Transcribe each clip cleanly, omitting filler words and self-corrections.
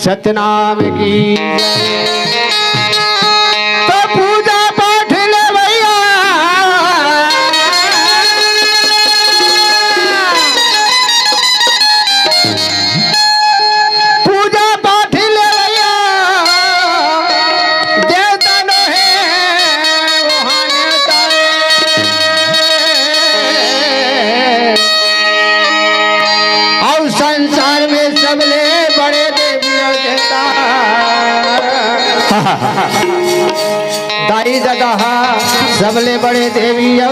सतनाम की तो पूजा पाठ ले भैया पूजा पाठ ले भैया देवता नो है वहाँ नेता और संसार में सबले बड़े देवियों देता दाई दादा सबले बड़े देवियों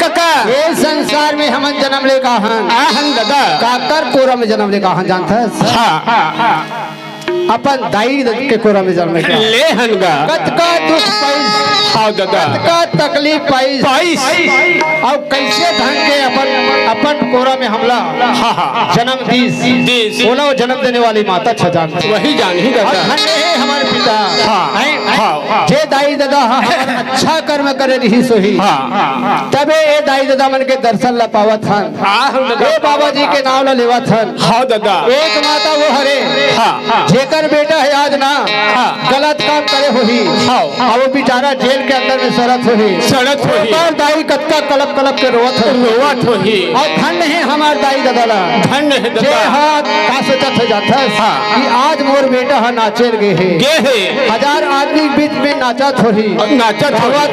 कका ये संसार में हम जन्म ले हन दादा काकर कोरा में जन्म ले हन जानता है अपन दाई के कोरा में जन्म ले हनगा कत का दुख पैस हाँ दादा का तकलीफ पैस और कैसे ढंग के अपन कोरा में हमला जन्म दीस बोला जन्म देने वाली माता छजान वही जान ही दादा हमारे पिता जे दाई दादा अच्छा कर्म करे रही सोही तबे ये दाई दादा मन के दर्शन ला पावत हन ये बाबा जी के नाम ला लेवत हन हाँ दादा एक माता वो हरे जेकर बेटा है आज ना गलत काम करे होही और वो बेचारा जेल के अंदर में सड़त होही और दाई कत्ता कलप कलप के रोवत होही और धन्य है हमार दाई दादा ला धन्य है दादा हां का सोचत है जाता कि आज मोर बेटा हा नाचेल गे है हजार आदमी बीच में नाचत होही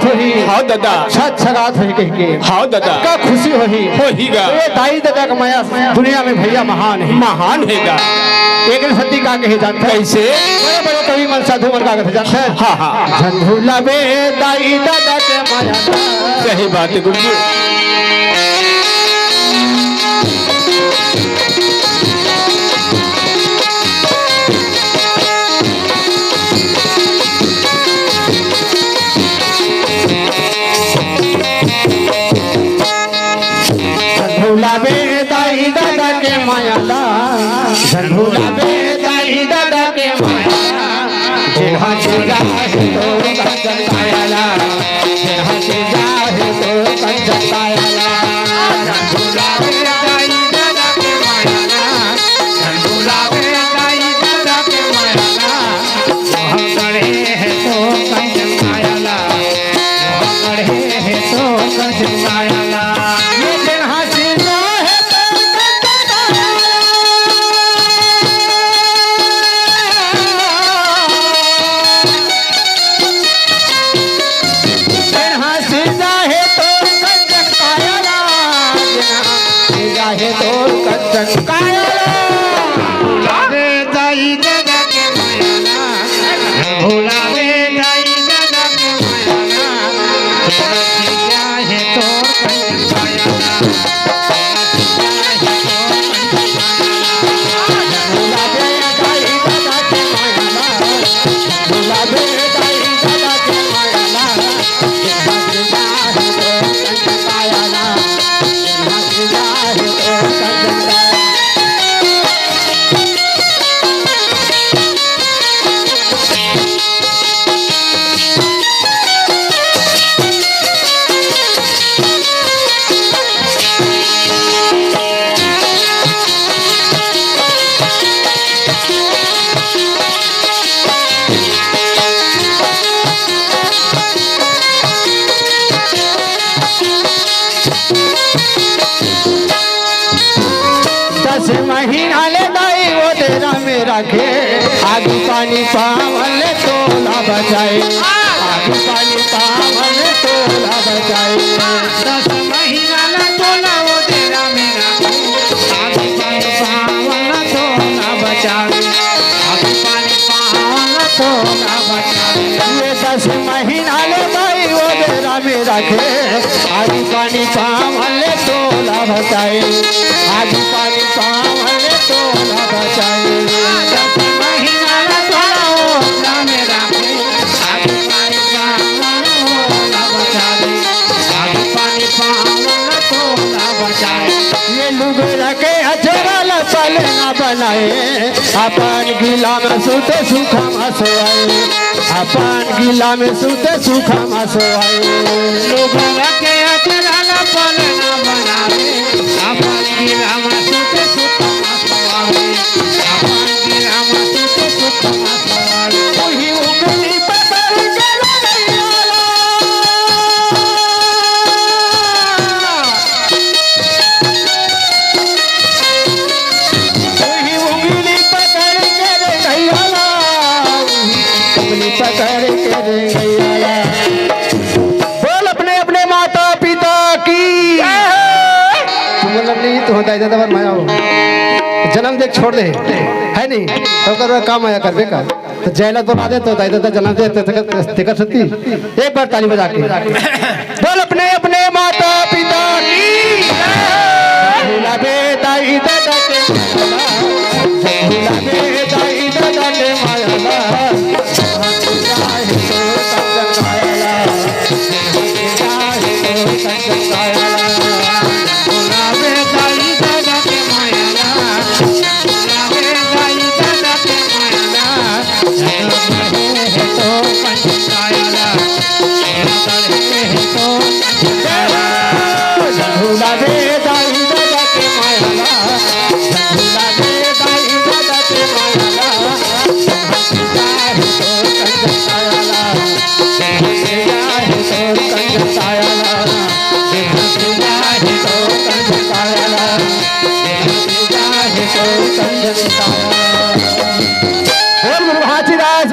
होही हां दादा छत छगात होही कह के हां दादा का खुशी होहीगा ये दाई दादा का माया दुनिया में भैया महान हैगा एक सती का कहे जानता है ऐसे बड़े बड़े कवि मन साधु मन का जानता है हाँ झंझुला बे दाई दादा के माया सही बात है गुरु झंझुला बे दाई दादा के माया झंझुला बे दाई दादा के माया जिन्हा चिजा है तो कंचन कायला जिन्हा चिजा है तो कंचन कायला झंझुला बे दाई दादा के माया झंझुला बे दाई दादा के माया हम करे है तो कंचन कायला हम करे है तो कंचन कायला ये जिन्हा चिजा है रखे आगे पानी पावन तोला बचाए आगे पानी पावन तोला बचाए 10 महीना ना तोला वो तेरा मेरा आगे पानी पावन तोला बचाए आगे पानी पावन तोला बचाए ये 10 महीना ले भाई वो तेरा मेरा खे आगे पानी पावन तोला बचाए आगे पानी पावन तोला बचाए बनाए अपन गिला में सुते सुखा सोआए अपन गिला में सुते सुखा सोआए लोगों के अचरा पल ना बनाए अपन गिला में सुते पकड़ के रे गैया। बोल अपने अपने माता पिता की तो होता है दादा माया हो जन्म देख छोड़ दे है नहीं तो कर काम आया कर बेकार तो जयलत बना दे तो दादा जन्म दे तिकर सती एक बार ताली बजा के बोल अपने अपने माता पिता की भूला बे दाई दादा के भूला बे दाई दादा के माया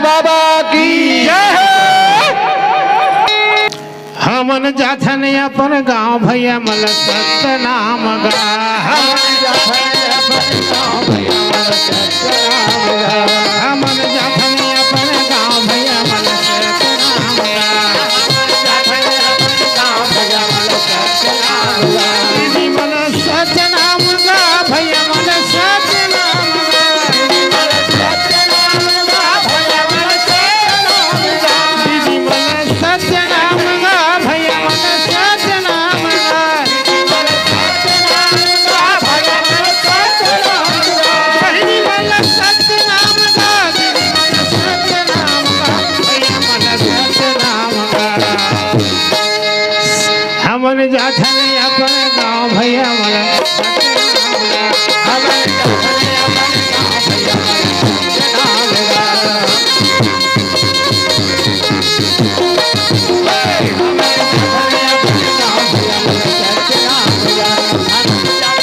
बाबा की हमन जाथन अपन गांव भैया मल सत्य नाम गा हमन जाथन अपन गांव भैया मल सत्य नाम गा हमन जाथन अपन गांव भैया मल सत्य नाम गा जाथन अपन गांव भैया मल सत्य नाम गा दीदी मल सत्य नाम गा भैया मल सत्य नाम गा मल सत्य नाम गा भैया मल सत्य नाम गा दीदी मल सत्य नाम गा भैया मल सत्य नाम गा मल सत्य नाम गा भैया मल सत्य नाम गा दीदी मल सत्य नाम गा दीदी मल सत्य नाम गा भैया मल सत्य नाम गा हमन जाथन अपन गांव भैया मल सत्य नाम गा हमन जाथन अपन गांव भैया मल सत्य नाम गा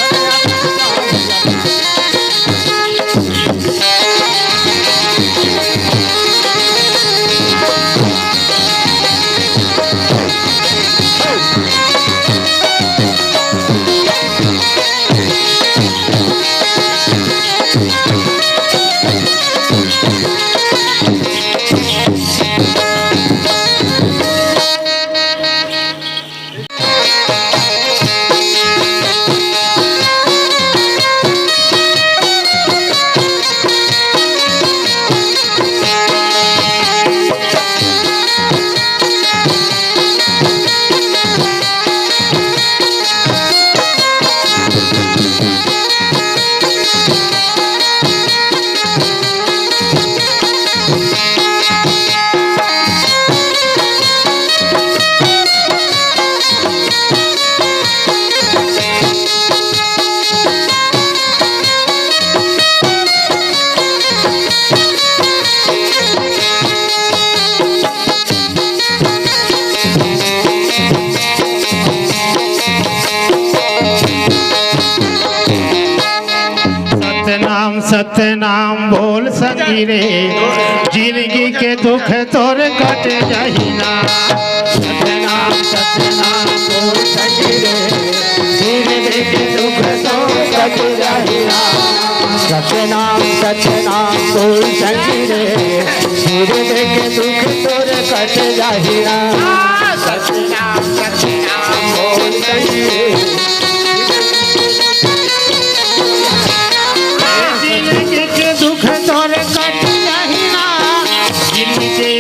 सत्य नाम बोल संगी रे जिंदगी के दुख तोर कट जाहिना सत्य नाम बोल संगी रे जिंदगी के दुख तोर कट जाहिना सत्य नाम बोल संगी रे जिंदगी के दुख तोर कट जाहिना सत्य नाम बोल संगी रे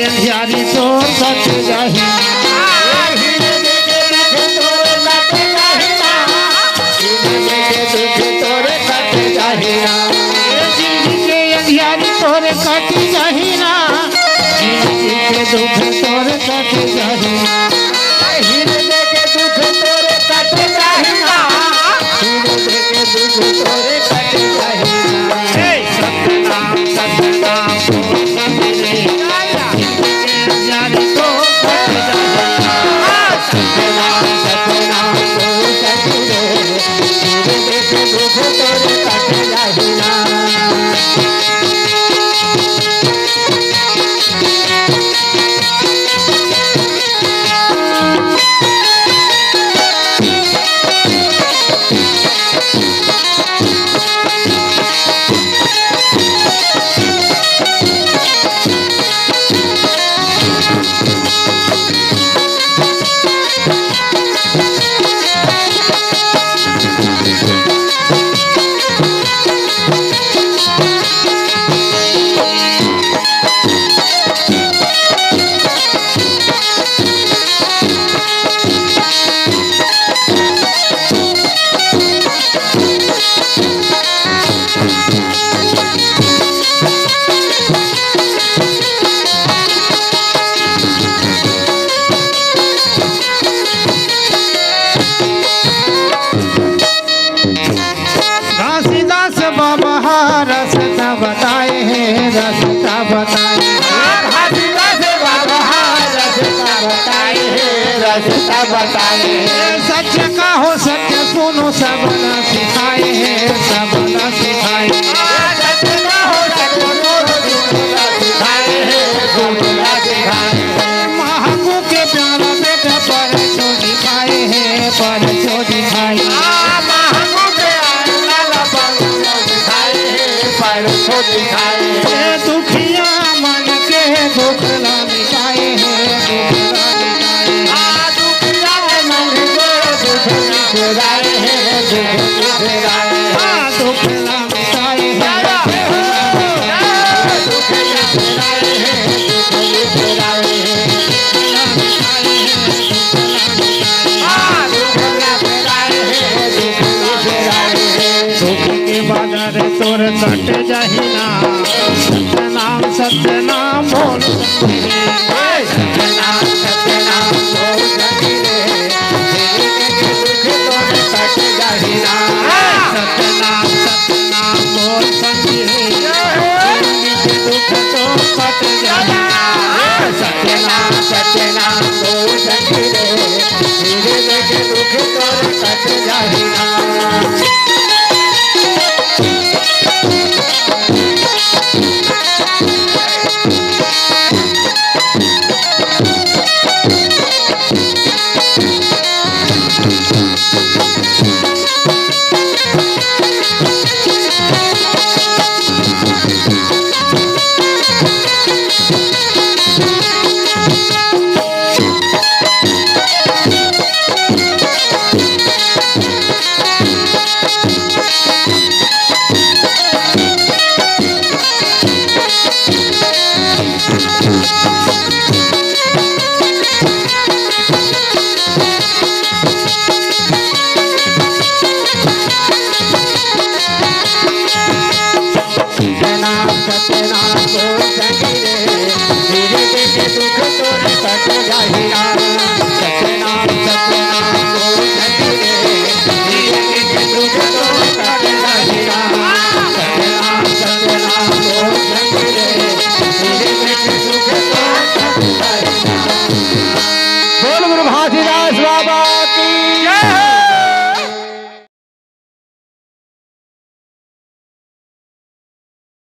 अंधियारी तोर कट जाहिना अंधियारी तोर कट जाहिना दुख तोर कट जाहिना बताए रास्ता बताए सच का हो सत्य सुनो सब न सिखाए हैं सब न सिखाए सच का हो सत्य सुनो सिखाए महागु के प्यारा बेटा पर छो दिखाए हैं पर छो दिखाए महागु के लाला पर छो दिखाए दुखिया मन के दुख ला मिटाए हैं तोर कट जहिना सत्य नाम बोल